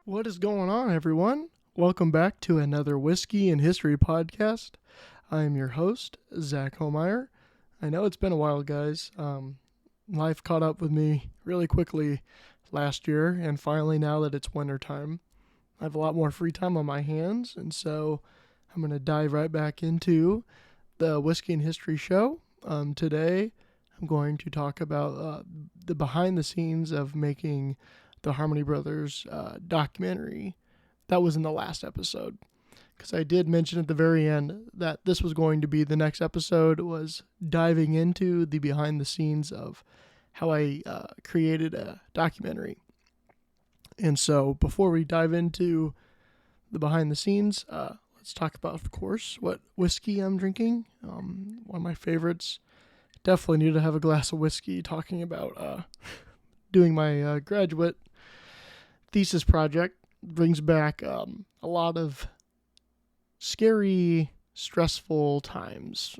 What is going on, everyone? Welcome back to another Whiskey and History podcast. I am your host, Zach Homeyer. I know it's been a while, guys. Life caught up with me really quickly last year, and finally, now that it's wintertime, I have a lot more free time on my hands, and so I'm going to dive right back into the Whiskey and History show. Today, I'm going to talk about the behind the scenes of making the Harmony Brothers documentary that was in the last episode. Because I did mention at the very end that this was going to be the next episode, was diving into the behind the scenes of how I created a documentary. And so before we dive into the behind the scenes, let's talk about, of course, what whiskey I'm drinking. One of my favorites. Definitely need to have a glass of whiskey talking about doing my graduate thesis project. Brings back a lot of scary, stressful times.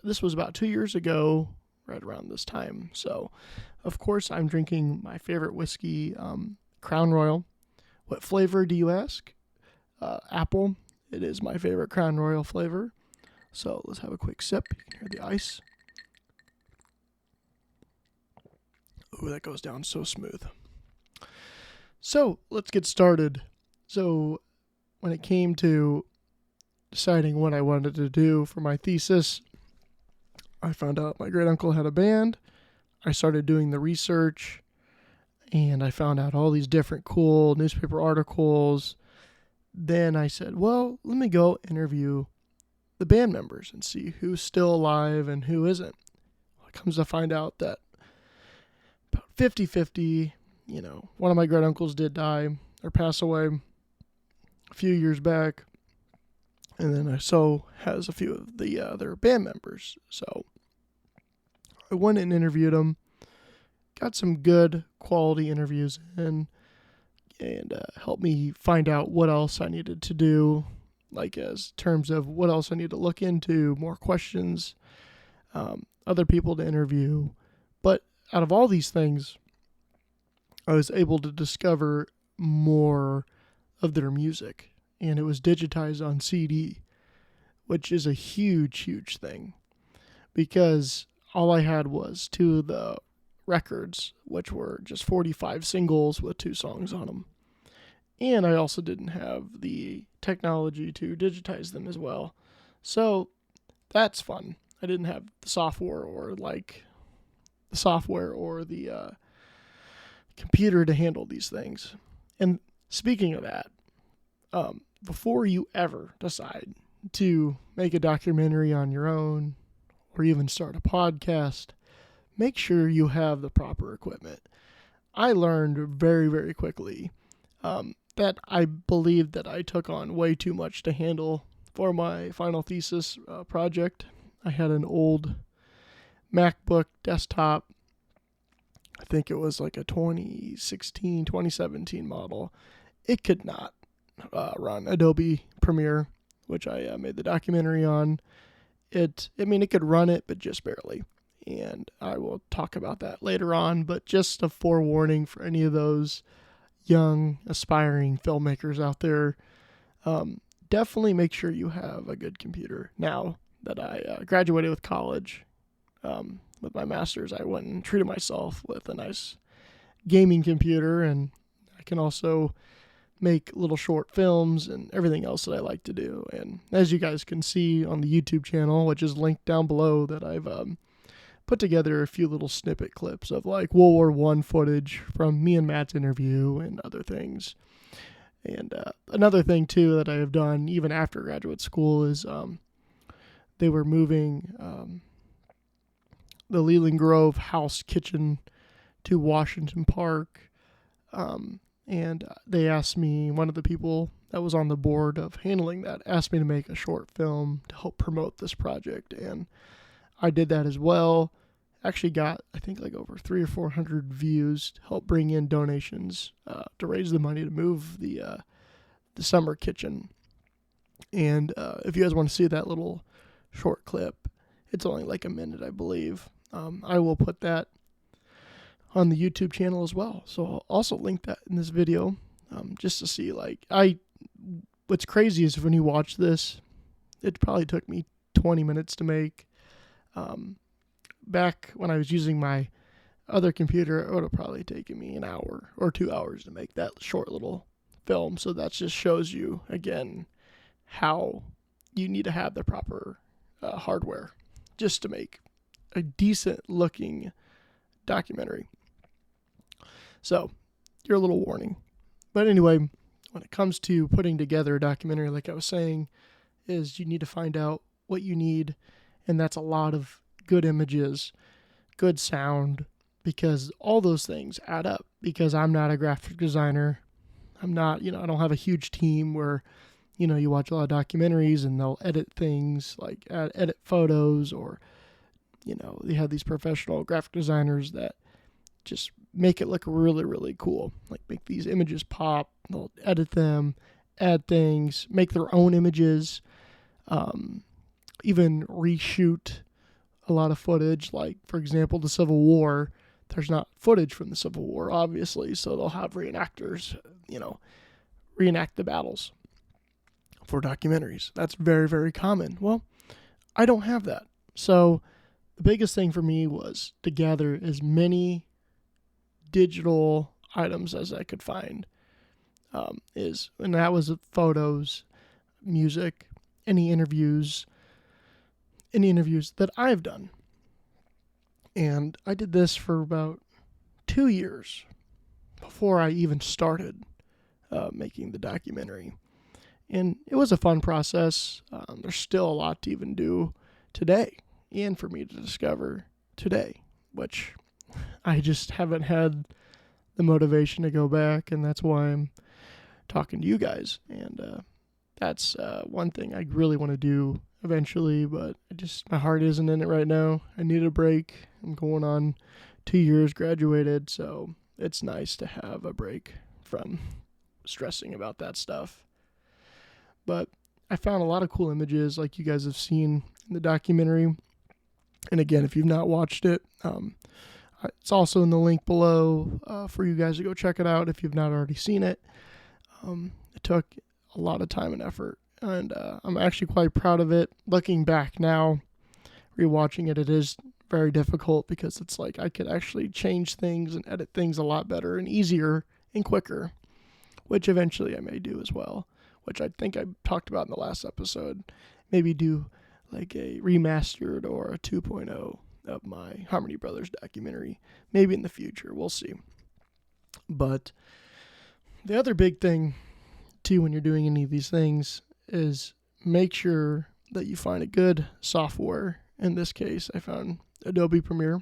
This was about 2 years ago, right around this time. So, of course, I'm drinking my favorite whiskey, Crown Royal. What flavor do you ask? Apple. It is my favorite Crown Royal flavor. So let's have a quick sip. You can hear the ice. Ooh, that goes down so smooth. So let's get started. So when it came to deciding what I wanted to do for my thesis, I found out my great uncle had a band. I started doing the research, and I found out all these different cool newspaper articles. Then I said, well, let me go interview the band members and see who's still alive and who isn't. Well, it comes to find out that about 50-50, one of my great uncles did die or pass away a few years back. And then so has a few of the other band members. So I went and interviewed them, got some good quality interviews in, and helped me find out what else I needed to do, like as terms of what else I need to look into, more questions, other people to interview. But out of all these things, I was able to discover more of their music, and it was digitized on CD, which is a huge, huge thing, because all I had was two of the records, which were just 45 singles with 2 songs on them. And I also didn't have the technology to digitize them as well. So that's fun. I didn't have the software or the computer to handle these things. And speaking of that, before you ever decide to make a documentary on your own or even start a podcast, make sure you have the proper equipment. I learned very, very quickly that I believed that I took on way too much to handle for my final thesis project. I had an old MacBook desktop. I think it was like a 2017 model. It could not run Adobe Premiere, which I made the documentary on. It could run it, but just barely. And I will talk about that later on, but just a forewarning for any of those young, aspiring filmmakers out there, definitely make sure you have a good computer. Now that I graduated with college, with my master's, I went and treated myself with a nice gaming computer, and I can also make little short films and everything else that I like to do. And as you guys can see on the YouTube channel, which is linked down below, that I've put together a few little snippet clips of like World War I footage from me and Matt's interview and other things. And another thing too that I have done even after graduate school is they were moving the Leland Grove house kitchen to Washington Park. And they asked me, one of the people that was on the board of handling that asked me to make a short film to help promote this project. And I did that as well. Actually got, I think, like over 300 or 400 views to help bring in donations to raise the money to move the summer kitchen. And if you guys want to see that little short clip, it's only like a minute, I believe. I will put that on the YouTube channel as well. So I'll also link that in this video, just to see, what's crazy is when you watch this, it probably took me 20 minutes to make. Back when I was using my other computer, it would have probably taken me an hour or 2 hours to make that short little film. So that just shows you, again, how you need to have the proper hardware just to make a decent looking documentary. So, your little warning. But anyway, when it comes to putting together a documentary, like I was saying, is you need to find out what you need, and that's a lot of good images, good sound, because all those things add up. Because I'm not a graphic designer. I'm not, I don't have a huge team where, you watch a lot of documentaries and they'll edit things, like edit photos, or, they have these professional graphic designers that just make it look really, really cool. Like make these images pop, they'll edit them, add things, make their own images, even reshoot a lot of footage. Like, for example, the Civil War, there's not footage from the Civil War, obviously, so they'll have reenactors, reenact the battles for documentaries. That's very, very common. Well, I don't have that. So the biggest thing for me was to gather as many digital items as I could find. And that was photos, music, any interviews that I've done. And I did this for about 2 years before I even started making the documentary. And it was a fun process. There's still a lot to even do today and for me to discover today, which I just haven't had the motivation to go back, and that's why I'm talking to you guys. And that's one thing I really want to do eventually, but my heart isn't in it right now. I need a break. I'm going on 2 years, graduated, so it's nice to have a break from stressing about that stuff. But I found a lot of cool images like you guys have seen in the documentary. And again, if you've not watched it, it's also in the link below for you guys to go check it out if you've not already seen it. It took a lot of time and effort, and I'm actually quite proud of it. Looking back now, rewatching it, it is very difficult because it's like I could actually change things and edit things a lot better and easier and quicker, which eventually I may do as well, which I think I talked about in the last episode. Maybe do like a remastered or a 2.0 of my Harmony Brothers documentary. Maybe in the future. We'll see. But the other big thing, too, when you're doing any of these things is make sure that you find a good software. In this case, I found Adobe Premiere.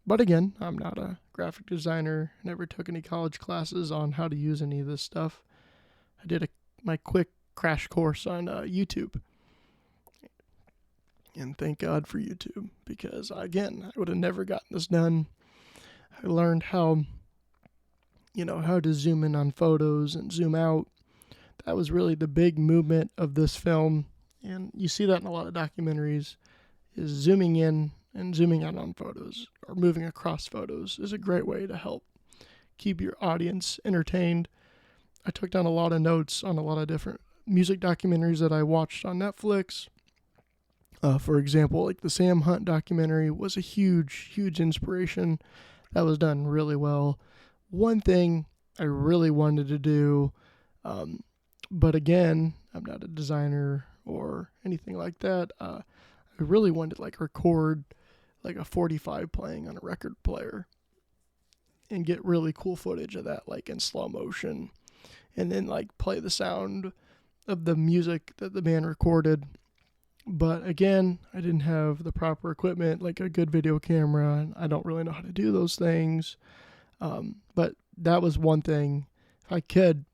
But again, I'm not a graphic designer. I never took any college classes on how to use any of this stuff. I did my quick crash course on YouTube. And thank God for YouTube, because again, I would have never gotten this done. I learned how to zoom in on photos and zoom out. That was really the big movement of this film. And you see that in a lot of documentaries, is zooming in and zooming out on photos or moving across photos is a great way to help keep your audience entertained. I took down a lot of notes on a lot of different music documentaries that I watched on Netflix. For example, like the Sam Hunt documentary was a huge, huge inspiration. That was done really well. One thing I really wanted to do, but again, I'm not a designer or anything like that. I really wanted to record like a 45 playing on a record player and get really cool footage of that, like in slow motion, and then play the sound of the music that the band recorded. But again, I didn't have the proper equipment, like a good video camera, and I don't really know how to do those things. But that was one thing. If I could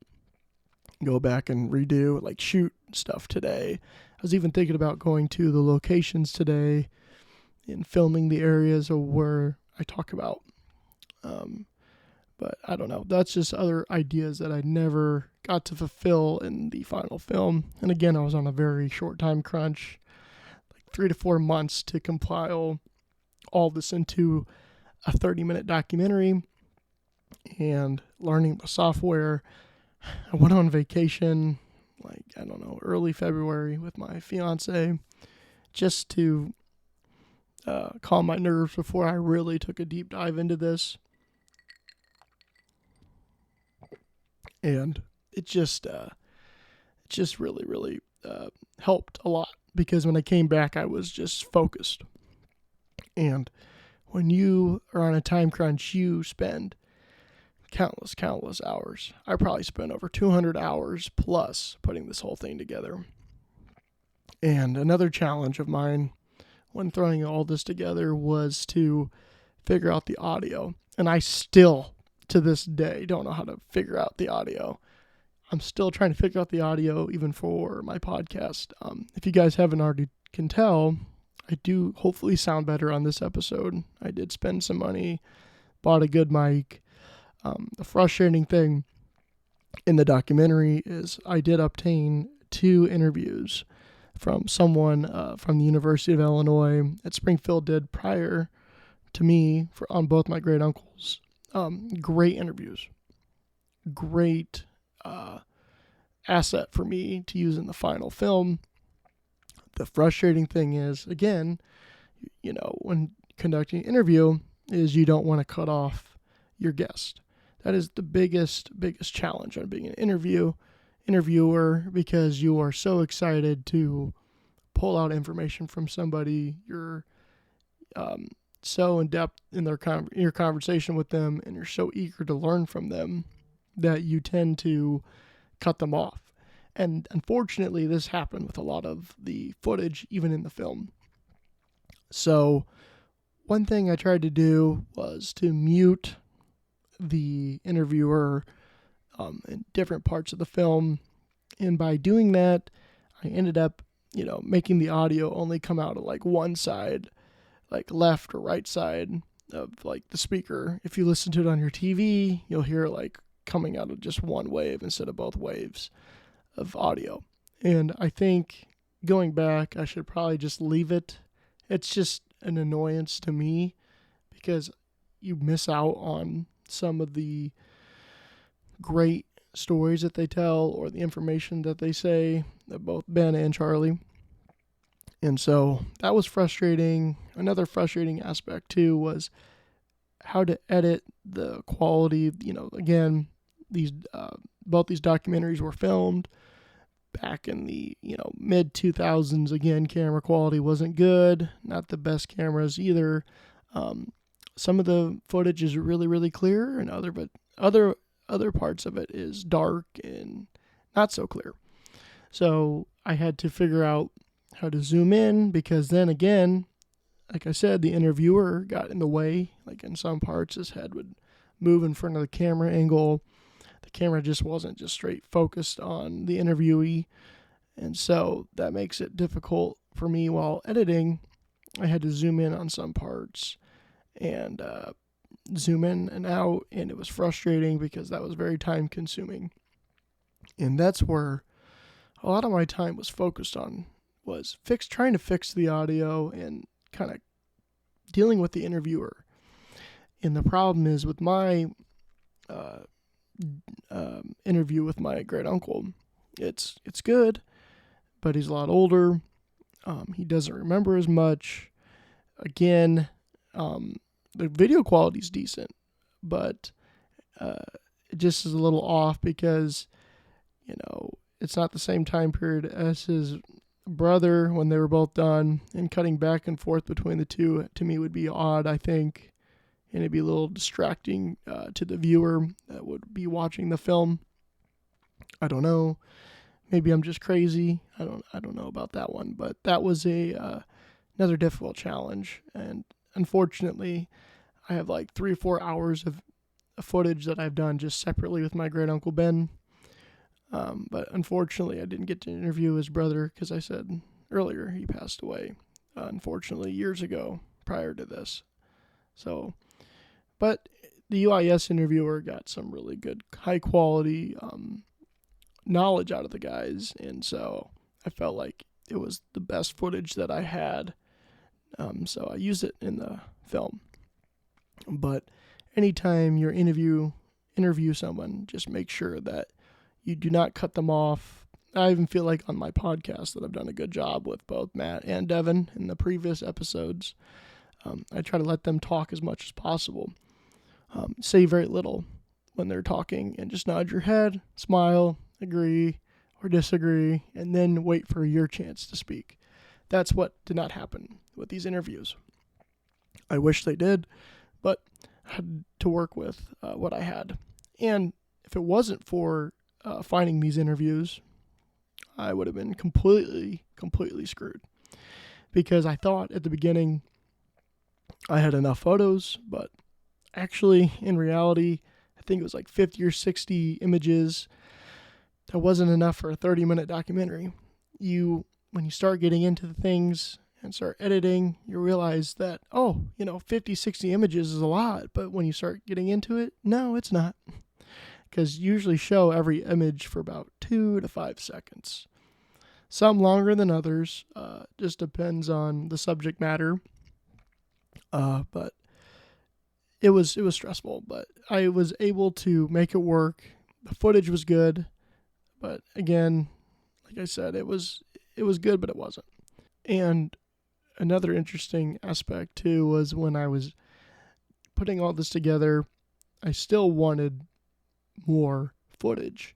go back and redo, shoot stuff today. I was even thinking about going to the locations today and filming the areas of where I talk about. But I don't know. That's just other ideas that I never got to fulfill in the final film. And again, I was on a very short time crunch, 3 to 4 months to compile all this into a 30-minute documentary. and learning the software. I went on vacation, early February with my fiance, just to calm my nerves before I really took a deep dive into this. And it just really, really helped a lot, because when I came back, I was just focused. And when you are on a time crunch, you spend countless hours. I probably spent over 200 hours plus putting this whole thing together. And another challenge of mine when throwing all this together was to figure out the audio. And I still, to this day, don't know how to figure out the audio. I'm still trying to figure out the audio even for my podcast. If you guys haven't already can tell, I do hopefully sound better on this episode. I did spend some money, bought a good mic. The frustrating thing in the documentary is I did obtain 2 interviews from someone from the University of Illinois at Springfield did prior to me on both my great uncles. Great interviews. Great asset for me to use in the final film. The frustrating thing is, again, when conducting an interview, is you don't want to cut off your guest. That is the biggest challenge on being an interviewer, because you are so excited to pull out information from somebody. You're so in depth in your conversation with them, and you're so eager to learn from them that you tend to cut them off. And unfortunately, this happened with a lot of the footage, even in the film. So one thing I tried to do was to mute the interviewer in different parts of the film. And by doing that, I ended up, making the audio only come out of one side, left or right side of the speaker. If you listen to it on your TV, you'll hear it coming out of just one wave instead of both waves of audio. And I think going back, I should probably just leave it. It's just an annoyance to me, because you miss out on some of the great stories that they tell, or the information that they say, both Ben and Charlie. And so that was frustrating. Another frustrating aspect too was how to edit the quality. Again, these both these documentaries were filmed back in the mid 2000s. Again, camera quality wasn't good, not the best cameras either. Some of the footage is really, really clear, and other parts of it is dark and not so clear. So I had to figure out how to zoom in, because then again, like I said, the interviewer got in the way. In some parts, his head would move in front of the camera angle. The camera just wasn't just straight focused on the interviewee. And so that makes it difficult for me while editing. I had to zoom in on some parts and zoom in and out, and it was frustrating because that was very time consuming. And that's where a lot of my time was focused on, was trying to fix the audio and kind of dealing with the interviewer. And the problem is with my interview with my great uncle, it's good, but he's a lot older. He doesn't remember as much. Again, the video quality is decent, but it just is a little off, because it's not the same time period as his brother when they were both done, and cutting back and forth between the two to me would be odd, I think, and it'd be a little distracting to the viewer that would be watching the film. I don't know. Maybe I'm just crazy. I don't know about that one, but that was another difficult challenge. And unfortunately, I have 3 or 4 hours of footage that I've done just separately with my great uncle Ben. But unfortunately, I didn't get to interview his brother, because I said earlier he passed away, unfortunately, years ago prior to this. So, but the UIS interviewer got some really good, high quality knowledge out of the guys, and so I felt like it was the best footage that I had. So I used it in the film. But anytime you're interview someone, just make sure that you do not cut them off. I even feel like on my podcast that I've done a good job with both Matt and Devin in the previous episodes. I try to let them talk as much as possible. Say very little when they're talking and just nod your head, smile, agree or disagree, and then wait for your chance to speak. That's what did not happen with these interviews. I wish they did, but I had to work with what I had. And if it wasn't for finding these interviews, I would have been completely screwed. Because I thought at the beginning I had enough photos, but actually, in reality, I think it was like 50 or 60 images. That wasn't enough for a 30-minute documentary. When you start getting into the things and start editing, you realize that, 50, 60 images is a lot. But when you start getting into it, no, it's not. Because you usually show every image for about 2 to 5 seconds. Some longer than others. Just depends on the subject matter. But it was stressful. But I was able to make it work. The footage was good. But again, like I said, it was good, but it wasn't. And another interesting aspect too was when I was putting all this together, I still wanted more footage.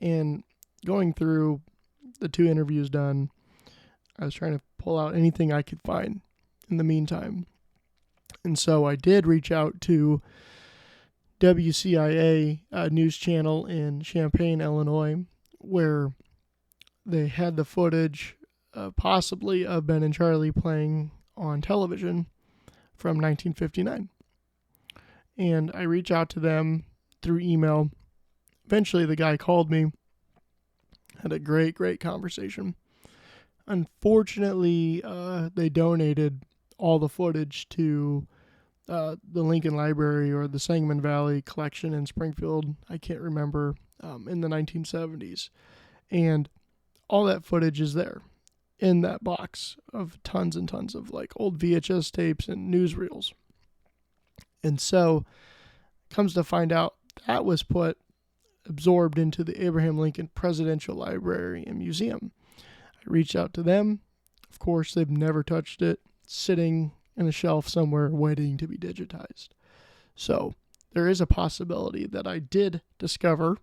And going through the 2 interviews done, I was trying to pull out anything I could find in the meantime. And so I did reach out to WCIA news channel in Champaign, Illinois, where they had the footage possibly of Ben and Charlie playing on television from 1959. And I reached out to them through email. Eventually the guy called me, had a great conversation. Unfortunately, they donated all the footage to the Lincoln Library or the Sangamon Valley collection in Springfield, I can't remember, in the 1970s. And all that footage is there in that box of tons and tons of like old VHS tapes and newsreels. And so comes to find out that was absorbed into the Abraham Lincoln Presidential Library and Museum. I reached out to them. Of course, they've never touched it, sitting in a shelf somewhere waiting to be digitized. So there is a possibility that I did discover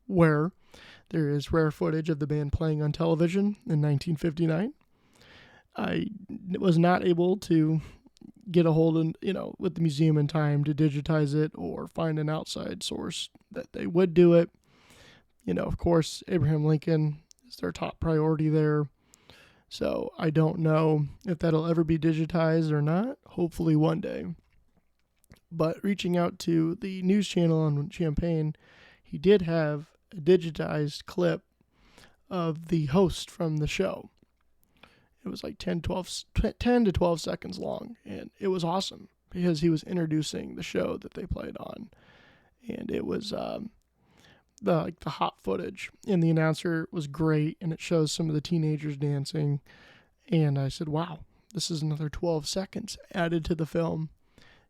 where there is rare footage of the band playing on television in 1959. I was not able to get a hold of, with the museum in time to digitize it or find an outside source that they would do it. Of course, Abraham Lincoln is their top priority there. So I don't know if that'll ever be digitized or not. Hopefully one day. But reaching out to the news channel on Champaign, he did have a digitized clip of the host from the show. It was like 10 to 12 seconds long, and it was awesome because he was introducing the show that they played on. And it was the hot footage, and the announcer was great, and it shows some of the teenagers dancing. And I said, wow, this is another 12 seconds added to the film.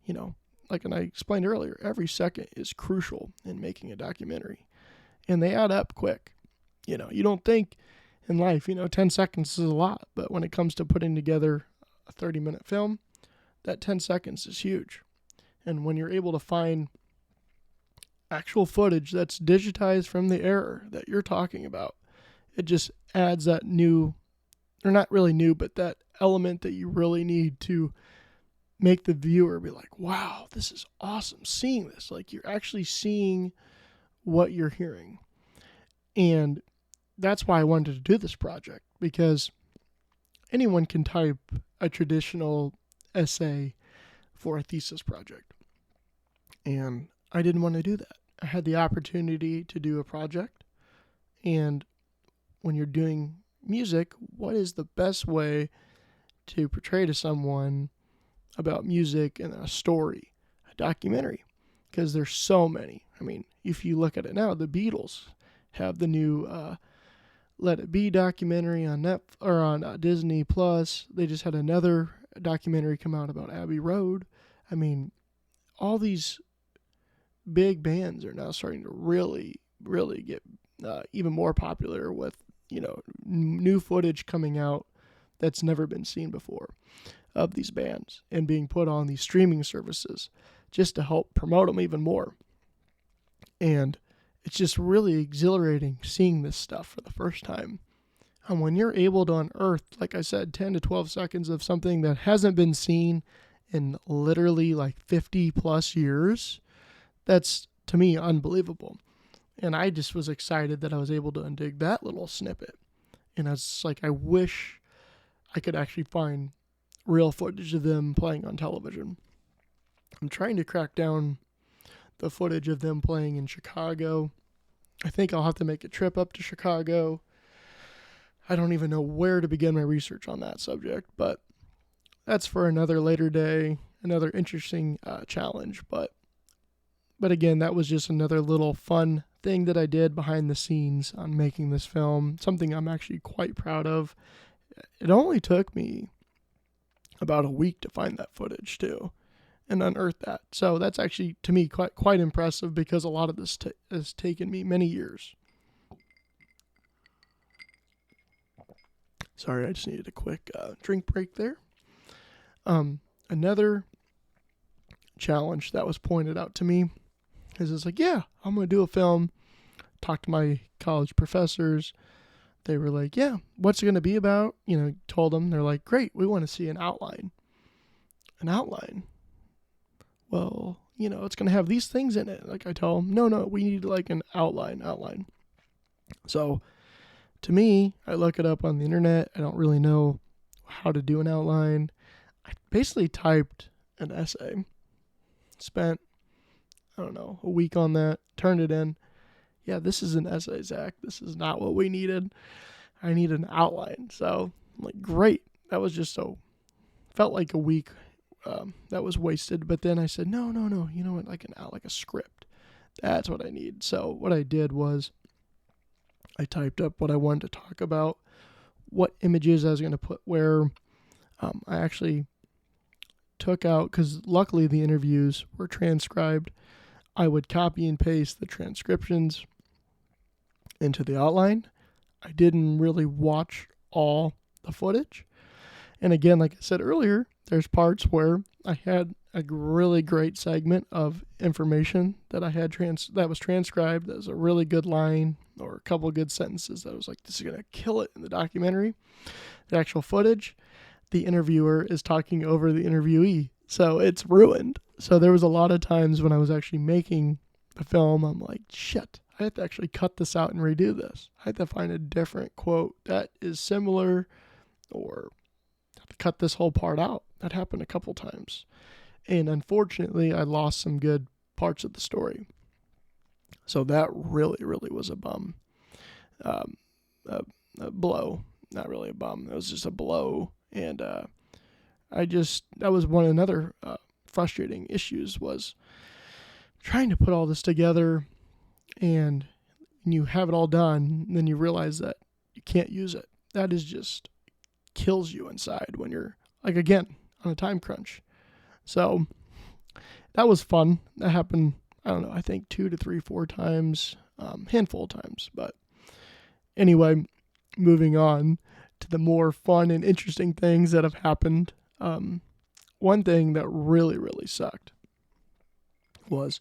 And I explained earlier, every second is crucial in making a documentary, and they add up quick. You don't think in life, 10 seconds is a lot, but when it comes to putting together a 30-minute film, that 10 seconds is huge. And when you're able to find actual footage that's digitized from the era that you're talking about, it just adds that new, or not really new, but that element that you really need to make the viewer be like, wow, this is awesome seeing this. Like, you're actually seeing what you're hearing. And that's why I wanted to do this project, because anyone can type a traditional essay for a thesis project. And I didn't want to do that. I had the opportunity to do a project. And when you're doing music, what is the best way to portray to someone about music and a story, a documentary? Because there's so many. I mean, if you look at it now, the Beatles have the new Let It Be documentary on Disney Plus. They just had another documentary come out about Abbey Road. I mean, all these big bands are now starting to really, really get even more popular with, new footage coming out that's never been seen before of these bands and being put on these streaming services just to help promote them even more. And it's just really exhilarating seeing this stuff for the first time. And when you're able to unearth, like I said, 10 to 12 seconds of something that hasn't been seen in literally like 50 plus years, that's to me unbelievable. And I just was excited that I was able to undig that little snippet. And I was like, I wish I could actually find real footage of them playing on television. I'm trying to crack down the footage of them playing in Chicago. I think I'll have to make a trip up to Chicago. I don't even know where to begin my research on that subject, but that's for another later day, another interesting challenge. But again, that was just another little fun thing that I did behind the scenes on making this film, something I'm actually quite proud of. It only took me about a week to find that footage too and unearth that. So that's actually, to me, quite impressive because a lot of this has taken me many years. Sorry, I just needed a quick drink break there. Another challenge that was pointed out to me is it's like, yeah, I'm going to do a film. Talked to my college professors. They were like, yeah, what's it going to be about? Told them. They're like, great, we want to see an outline. An outline? Well, it's going to have these things in it. Like I tell them, no, we need like an outline. So to me, I look it up on the internet. I don't really know how to do an outline. I basically typed an essay. Spent, a week on that. Turned it in. Yeah, this is an essay, Zach. This is not what we needed. I need an outline. So I'm like, great. That was just felt like a week that was wasted. But then I said, no. You know what? Like a script. That's what I need. So what I did was I typed up what I wanted to talk about, what images I was going to put where. I actually took out, because luckily the interviews were transcribed, I would copy and paste the transcriptions into the outline. I didn't really watch all the footage. And again, like I said earlier, there's parts where I had a really great segment of information that I had that was transcribed. That was a really good line or a couple of good sentences that was like, this is going to kill it in the documentary. The actual footage, the interviewer is talking over the interviewee. So it's ruined. So there was a lot of times when I was actually making the film, I'm like, shit, I have to actually cut this out and redo this. I have to find a different quote that is similar, or have to cut this whole part out. That happened a couple times. And unfortunately, I lost some good parts of the story. So that really, really was a bum. A blow. Not really a bum. It was just a blow. And that was another frustrating issues was trying to put all this together, and you have it all done, and then you realize that you can't use it. That is just kills you inside when you're, like, again, on a time crunch. So that was fun. That happened, I don't know, I think 2 to 3, 4 times, handful of times. But anyway, moving on to the more fun and interesting things that have happened. One thing that really, really sucked was,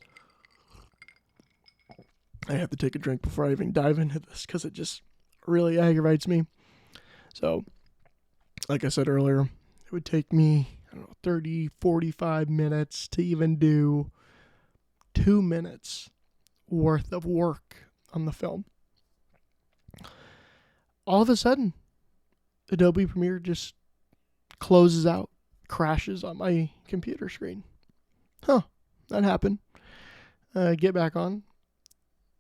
I have to take a drink before I even dive into this because it just really aggravates me. So, like I said earlier, it would take me, 30, 45 minutes to even do 2 minutes worth of work on the film. All of a sudden, Adobe Premiere just closes out, crashes on my computer screen. That happened. Get back on.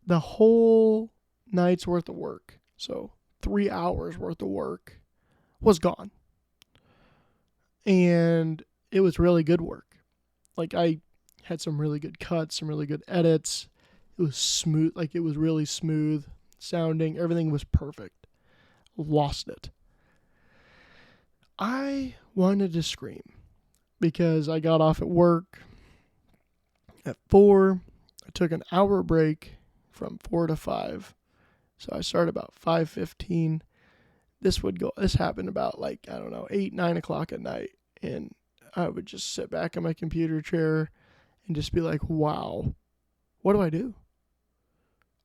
The whole night's worth of work, so 3 hours worth of work, was gone. And it was really good work. Like, I had some really good cuts, some really good edits. It was smooth, like it was really smooth sounding. Everything was perfect. Lost it. I wanted to scream because I got off at work at 4. I took an hour break from 4 to 5. So I started about 5:15. This happened about 8, 9 o'clock at night. And I would just sit back in my computer chair and just be like, wow, what do I do?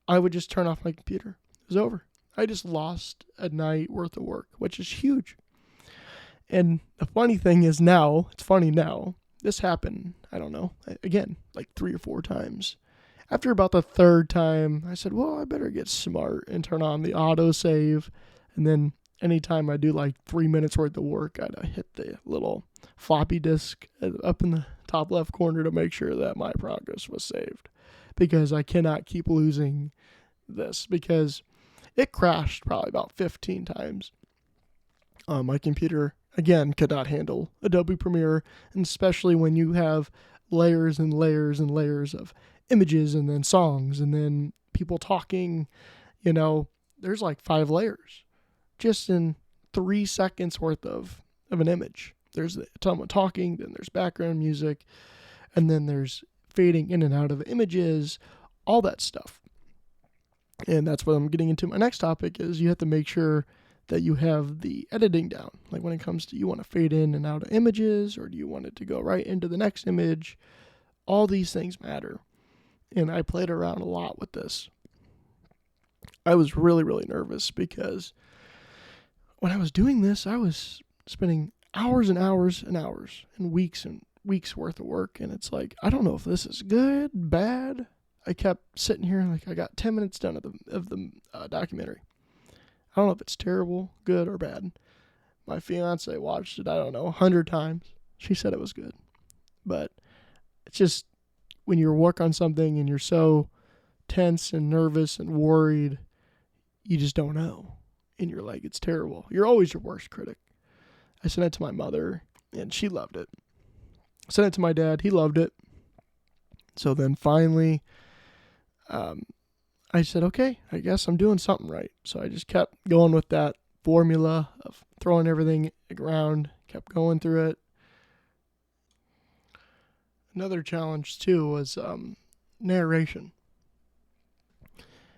I would just turn off my computer. It was over. I just lost a night worth of work, which is huge. And the funny thing is it's funny now, this happened, I don't know, again, like 3 or 4 times. After about the third time, I said, well, I better get smart and turn on the autosave. And then anytime I do 3 minutes worth of work, I'd hit the little floppy disk up in the top left corner to make sure that my progress was saved. Because I cannot keep losing this, because it crashed probably about 15 times. My computer, again, could not handle Adobe Premiere, and especially when you have layers and layers and layers of images and then songs and then people talking, there's 5 layers just in 3 seconds worth of an image. There's someone talking, then there's background music, and then there's fading in and out of images, all that stuff. And that's what I'm getting into. My next topic is you have to make sure that you have the editing down. Like when it comes to, you want to fade in and out of images, or do you want it to go right into the next image? All these things matter. And I played around a lot with this. I was really, really nervous because when I was doing this, I was spending hours and hours and hours and weeks worth of work. And it's like, I don't know if this is good, bad. I kept sitting here I got 10 minutes done of the documentary. I don't know if it's terrible, good, or bad. My fiance watched it, 100 times. She said it was good. But it's just, when you work on something and you're so tense and nervous and worried, you just don't know. And you're like, it's terrible. You're always your worst critic. I sent it to my mother, and she loved it. I sent it to my dad. He loved it. So then finally, I said, okay, I guess I'm doing something right. So I just kept going with that formula of throwing everything around, kept going through it. Another challenge, too, was narration.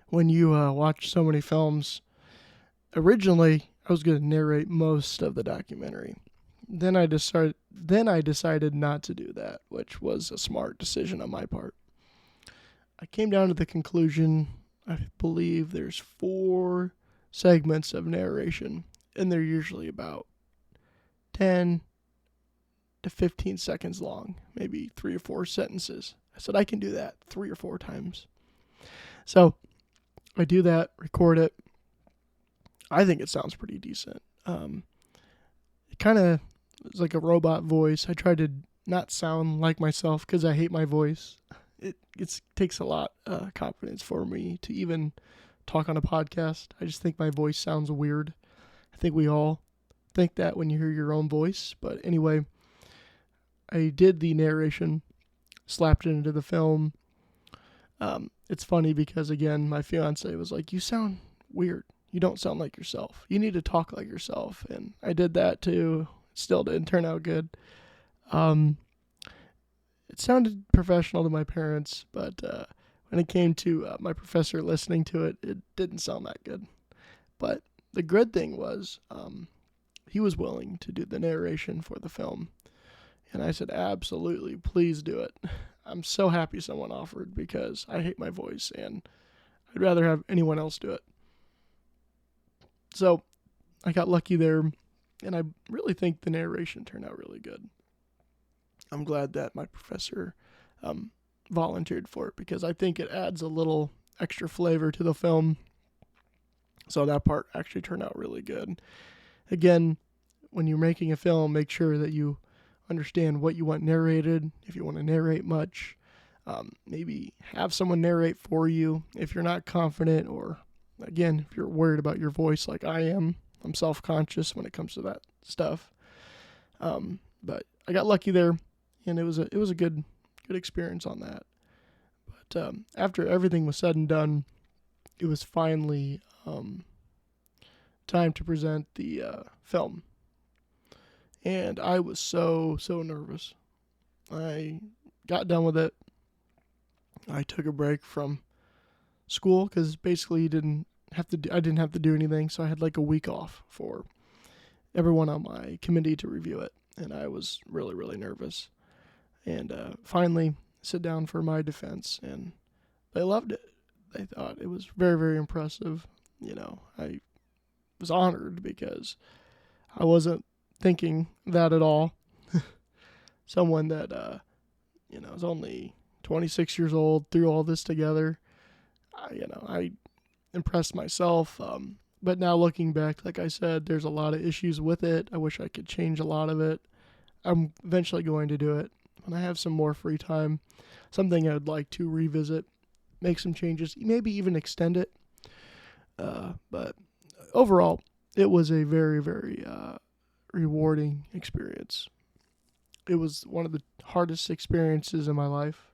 When you watch so many films, originally I was going to narrate most of the documentary. Then I decided not to do that, which was a smart decision on my part. I came down to the conclusion, I believe there's 4 segments of narration, and they're usually about 10 to 15 seconds long, maybe 3 or 4 sentences. I said I can do that 3 or 4 times. So I do that, record it. I think it sounds pretty decent. It kind of is like a robot voice. I try to not sound like myself because I hate my voice. It takes a lot of confidence for me to even talk on a podcast. I just think my voice sounds weird. I think we all think that when you hear your own voice. But anyway, I did the narration, slapped it into the film. It's funny because, again, my fiance was like, you sound weird. You don't sound like yourself. You need to talk like yourself. And I did that too. Still didn't turn out good. It sounded professional to my parents, but when it came to my professor listening to it, it didn't sound that good. But the good thing was he was willing to do the narration for the film. And I said, absolutely, please do it. I'm so happy someone offered because I hate my voice and I'd rather have anyone else do it. So I got lucky there, and I really think the narration turned out really good. I'm glad that my professor volunteered for it because I think it adds a little extra flavor to the film. So that part actually turned out really good. Again, when you're making a film, make sure that you understand what you want narrated, if you want to narrate much. Maybe have someone narrate for you if you're not confident, or again, if you're worried about your voice like I am. I'm self-conscious when it comes to that stuff. But I got lucky there, and it was a good experience on that. But after everything was said and done, it was finally time to present the film. And I was so nervous. I got done with it. I took a break from school because basically I didn't have to do anything, so I had like a week off for everyone on my committee to review it, and I was really, really nervous. And finally sit down for my defense, and they loved it. They thought it was very, very impressive. I was honored because I wasn't thinking that at all. Someone that, is only 26 years old, threw all this together. I impressed myself. But now looking back, like I said, there's a lot of issues with it. I wish I could change a lot of it. I'm eventually going to do it when I have some more free time. Something I would like to revisit, make some changes, maybe even extend it. But overall, it was a very, very rewarding experience. It was one of the hardest experiences in my life.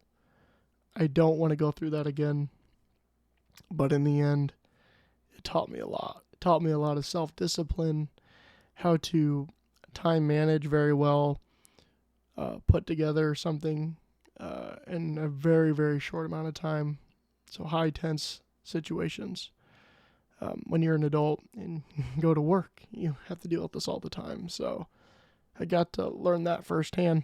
I don't want to go through that again. But in the end, it taught me a lot. It taught me a lot of self-discipline, how to time manage very well, put together something in a very, very short amount of time. So high tense situations. When you're an adult and go to work, you have to deal with this all the time. So I got to learn that firsthand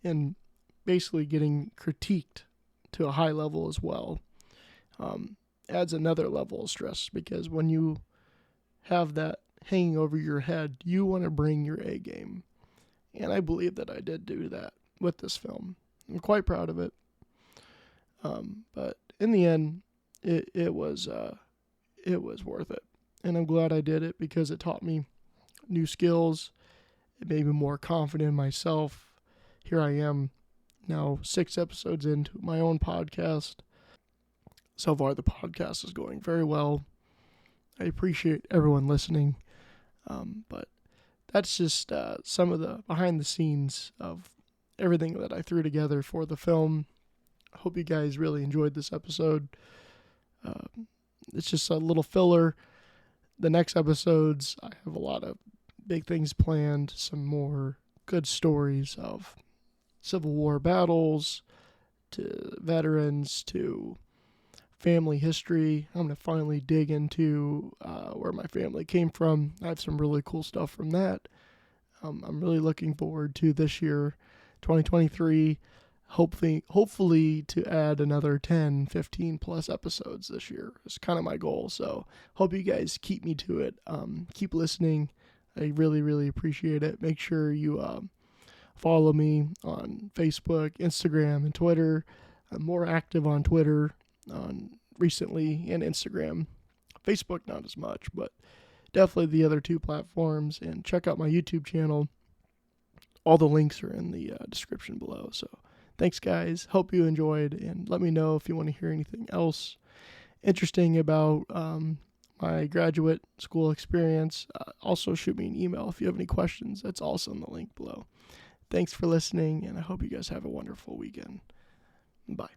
and basically getting critiqued to a high level as well. Adds another level of stress because when you have that hanging over your head, you want to bring your A game. And I believe that I did do that with this film. I'm quite proud of it. But in the end, it was worth it. And I'm glad I did it because it taught me new skills. It made me more confident in myself. Here I am now 6 episodes into my own podcast. So far, the podcast is going very well. I appreciate everyone listening. But that's just some of the behind the scenes of everything that I threw together for the film. I hope you guys really enjoyed this episode. It's just a little filler. The next episodes, I have a lot of big things planned, some more good stories of Civil War battles, to veterans, to family history. I'm going to finally dig into where my family came from. I have some really cool stuff from that. I'm really looking forward to this year, 2023, hopefully to add another 10, 15 plus episodes this year. It's kind of my goal. So hope you guys keep me to it. Keep listening. I really, really appreciate it. Make sure you follow me on Facebook, Instagram, and Twitter. I'm more active on Twitter recently and Instagram. Facebook not as much, but definitely the other 2 platforms. And check out my YouTube channel. All the links are in the description below. So thanks, guys. Hope you enjoyed, and let me know if you want to hear anything else interesting about my graduate school experience. Also, shoot me an email if you have any questions. That's also in the link below. Thanks for listening, and I hope you guys have a wonderful weekend. Bye.